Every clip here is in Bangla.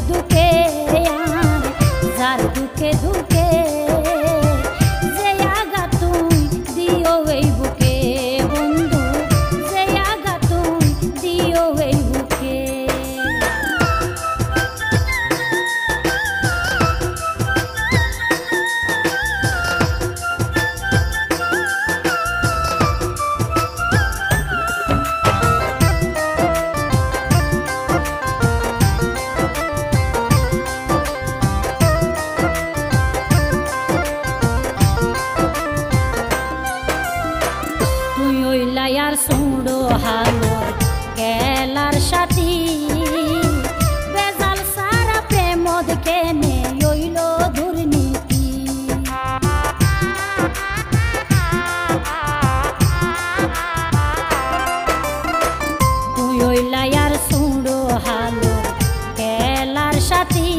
দুকে আর যার দুকে দুকে যে আগা তুই দিও এই বুকে বন্ধু, যে আগা তুই দিও এই বুকে। আর সুড়ো হালোর খেলার সাথী বেজাল সারা প্রেম কেনে হইল দুর্নীতি। তুই হইলাই আর সুড়ো হালোর খেলার সাথী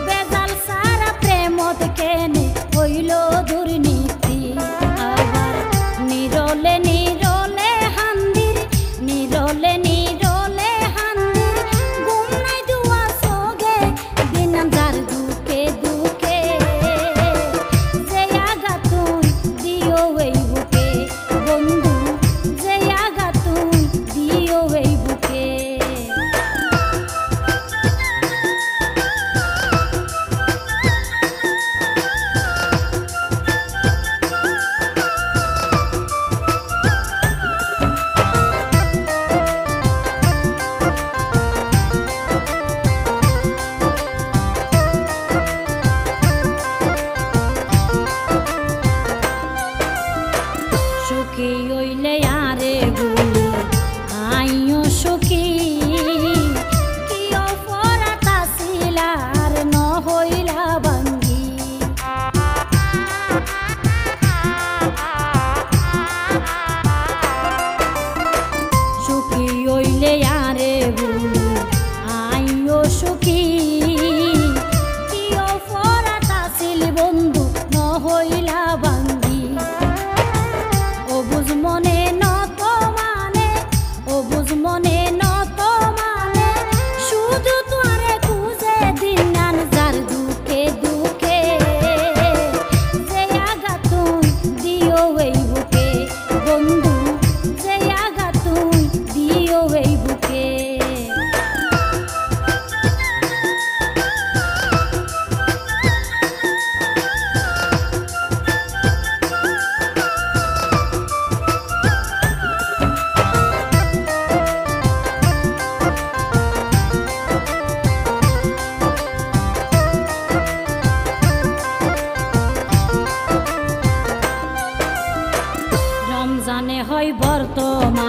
বেজাল সারা প্রেম কেনে হইল দুর্নীতি। নিরলে নিরলে হান্দির, নিরলে নিরলে হান্দির ঘুম নাই দুয়া সোগে দিনাম যার দুকে দুকে যে আগা তুই দিও এই বুকে বন্ধু, যে আগা তুই দিও এই বুকে। সুখী হইলে আরে বলি আইও সুখী, কি অপরাধ আছিল আর ন হইলা বাঙ্গি। সুখী হইলে আরে বলি আইও সুখী, কি অপরাধ আছিল বন্ধু ন হইলা বাঙ্গি। অবুঝ মনে নত মানে, অবুঝ মনে নত মানে শুধু তোরে খুঁজে দিনান যার দুকে দুকে যে আগা তুই দিও এই বুকে বন্ধু, যে আগা তুই দিও এই বুকে। রমজানে হয় বর্তমান